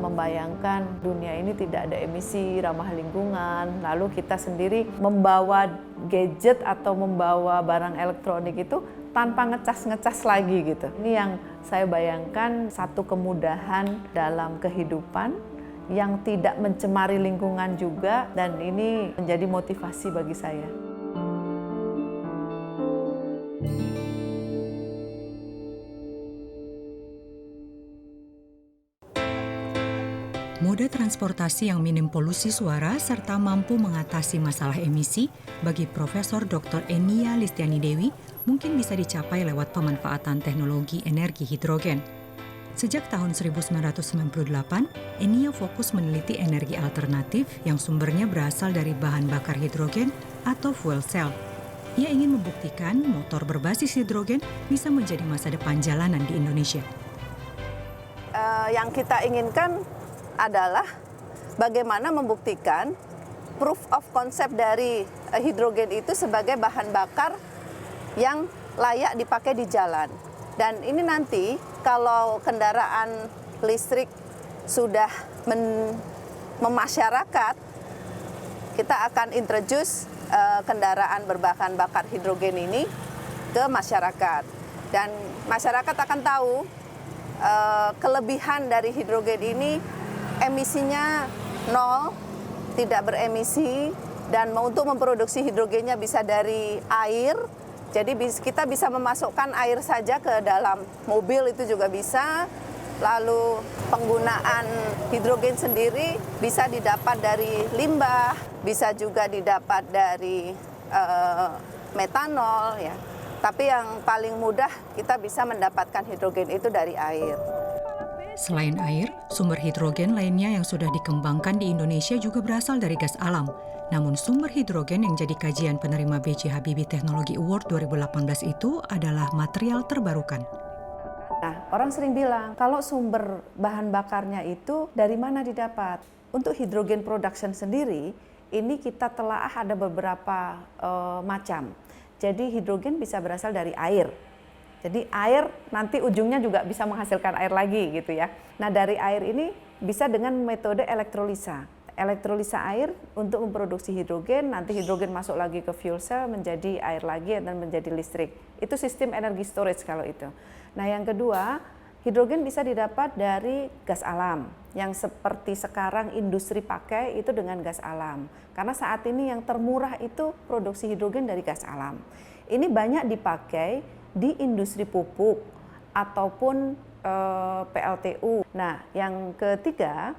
membayangkan dunia ini tidak ada emisi, ramah lingkungan, lalu kita sendiri membawa gadget atau membawa barang elektronik itu tanpa ngecas-ngecas lagi gitu. Ini yang saya bayangkan satu kemudahan dalam kehidupan yang tidak mencemari lingkungan juga, dan ini menjadi motivasi bagi saya. Moda transportasi yang minim polusi suara serta mampu mengatasi masalah emisi bagi Profesor Dr. Enia Listiani Dewi mungkin bisa dicapai lewat pemanfaatan teknologi energi hidrogen. Sejak tahun 1998, Enia fokus meneliti energi alternatif yang sumbernya berasal dari bahan bakar hidrogen atau fuel cell. Ia ingin membuktikan motor berbasis hidrogen bisa menjadi masa depan jalanan di Indonesia. Yang kita inginkan adalah bagaimana membuktikan proof of concept dari hidrogen itu sebagai bahan bakar yang layak dipakai di jalan. Dan ini nanti kalau kendaraan listrik sudah memasyarakat, kita akan introduce kendaraan berbahan bakar hidrogen ini ke masyarakat. Dan masyarakat akan tahu kelebihan dari hidrogen ini, emisinya nol, tidak beremisi, dan untuk memproduksi hidrogennya bisa dari air. Jadi kita bisa memasukkan air saja ke dalam mobil, itu juga bisa. Lalu penggunaan hidrogen sendiri bisa didapat dari limbah, bisa juga didapat dari metanol, ya. Tapi yang paling mudah kita bisa mendapatkan hidrogen itu dari air. Selain air, sumber hidrogen lainnya yang sudah dikembangkan di Indonesia juga berasal dari gas alam. Namun sumber hidrogen yang jadi kajian penerima B.J. Habibie Technology Award 2018 itu adalah material terbarukan. Nah, orang sering bilang, kalau sumber bahan bakarnya itu dari mana didapat? Untuk hidrogen production sendiri, ini kita telaah ada beberapa macam. Jadi hidrogen bisa berasal dari air. Jadi air nanti ujungnya juga bisa menghasilkan air lagi gitu ya. Nah, dari air ini bisa dengan metode elektrolisa. Elektrolisa air untuk memproduksi hidrogen, nanti hidrogen masuk lagi ke fuel cell menjadi air lagi dan menjadi listrik. Itu sistem energi storage kalau itu. Nah, yang kedua, hidrogen bisa didapat dari gas alam. Yang seperti sekarang industri pakai itu dengan gas alam. Karena saat ini yang termurah itu produksi hidrogen dari gas alam. Ini banyak dipakai di industri pupuk ataupun PLTU. Nah, yang ketiga,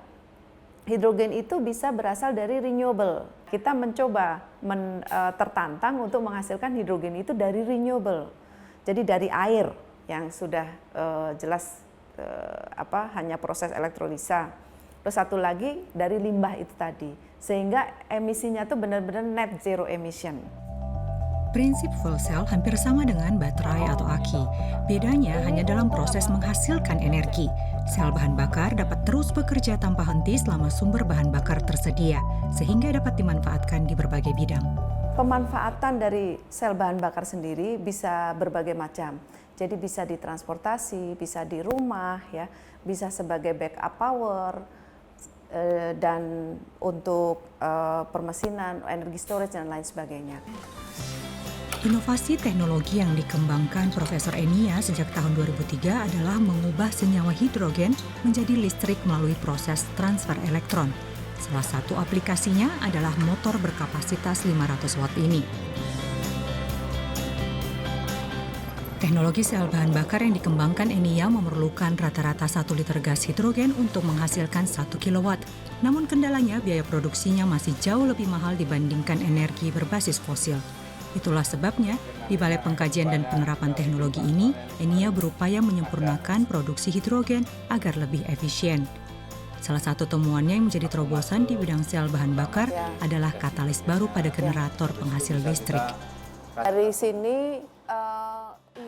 hidrogen itu bisa berasal dari renewable. Kita mencoba tertantang untuk menghasilkan hidrogen itu dari renewable. Jadi dari air yang sudah jelas hanya proses elektrolisa. Terus satu lagi dari limbah itu tadi. Sehingga emisinya tuh benar-benar net zero emission. Prinsip fuel cell hampir sama dengan baterai atau aki. Bedanya hanya dalam proses menghasilkan energi. Sel bahan bakar dapat terus bekerja tanpa henti selama sumber bahan bakar tersedia, sehingga dapat dimanfaatkan di berbagai bidang. Pemanfaatan dari sel bahan bakar sendiri bisa berbagai macam. Jadi bisa di transportasi, bisa di rumah, ya, bisa sebagai backup power, dan untuk permesinan, energi storage, dan lain sebagainya. Inovasi teknologi yang dikembangkan Profesor Enia sejak tahun 2003 adalah mengubah senyawa hidrogen menjadi listrik melalui proses transfer elektron. Salah satu aplikasinya adalah motor berkapasitas 500 watt ini. Teknologi sel bahan bakar yang dikembangkan Enia memerlukan rata-rata 1 liter gas hidrogen untuk menghasilkan 1 kilowatt. Namun kendalanya biaya produksinya masih jauh lebih mahal dibandingkan energi berbasis fosil. Itulah sebabnya, di Balai Pengkajian dan Penerapan Teknologi ini, Enia berupaya menyempurnakan produksi hidrogen agar lebih efisien. Salah satu temuannya yang menjadi terobosan di bidang sel bahan bakar adalah katalis baru pada generator penghasil listrik. Dari sini,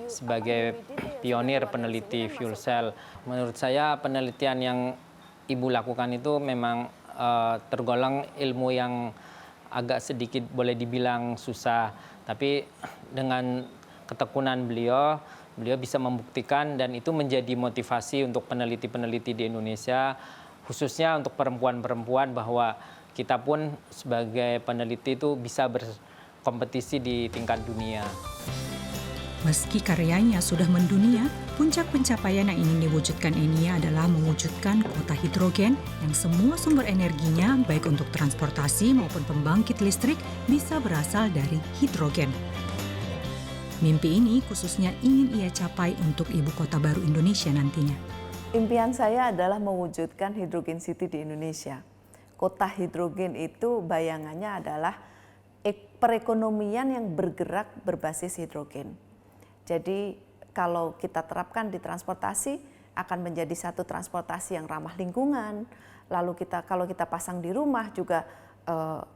sebagai pionir peneliti fuel cell, menurut saya penelitian yang Ibu lakukan itu memang tergolong ilmu yang agak sedikit boleh dibilang susah, tapi dengan ketekunan beliau bisa membuktikan, dan itu menjadi motivasi untuk peneliti-peneliti di Indonesia khususnya untuk perempuan-perempuan bahwa kita pun sebagai peneliti itu bisa berkompetisi di tingkat dunia. Meski karyanya sudah mendunia, puncak pencapaian yang ingin diwujudkan Enia adalah mewujudkan kota hidrogen yang semua sumber energinya, baik untuk transportasi maupun pembangkit listrik, bisa berasal dari hidrogen. Mimpi ini khususnya ingin ia capai untuk ibu kota baru Indonesia nantinya. Impian saya adalah mewujudkan hidrogen city di Indonesia. Kota hidrogen itu bayangannya adalah perekonomian yang bergerak berbasis hidrogen. Jadi kalau kita terapkan di transportasi akan menjadi satu transportasi yang ramah lingkungan. Lalu kalau kita pasang di rumah juga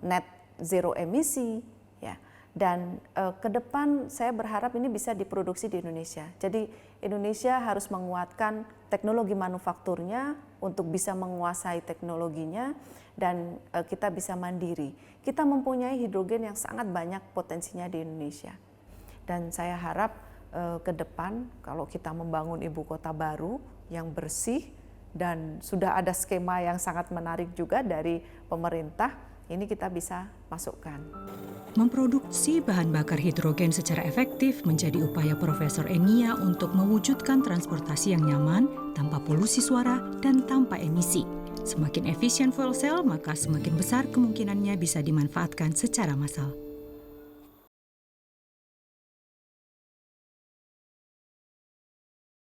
net zero emisi, ya. Dan ke depan saya berharap ini bisa diproduksi di Indonesia. Jadi Indonesia harus menguatkan teknologi manufakturnya untuk bisa menguasai teknologinya dan kita bisa mandiri. Kita mempunyai hidrogen yang sangat banyak potensinya di Indonesia. Dan saya harap ke depan kalau kita membangun ibu kota baru yang bersih dan sudah ada skema yang sangat menarik juga dari pemerintah, ini kita bisa masukkan. Memproduksi bahan bakar hidrogen secara efektif menjadi upaya Profesor Enia untuk mewujudkan transportasi yang nyaman, tanpa polusi suara, dan tanpa emisi. Semakin efisien fuel cell, maka semakin besar kemungkinannya bisa dimanfaatkan secara massal.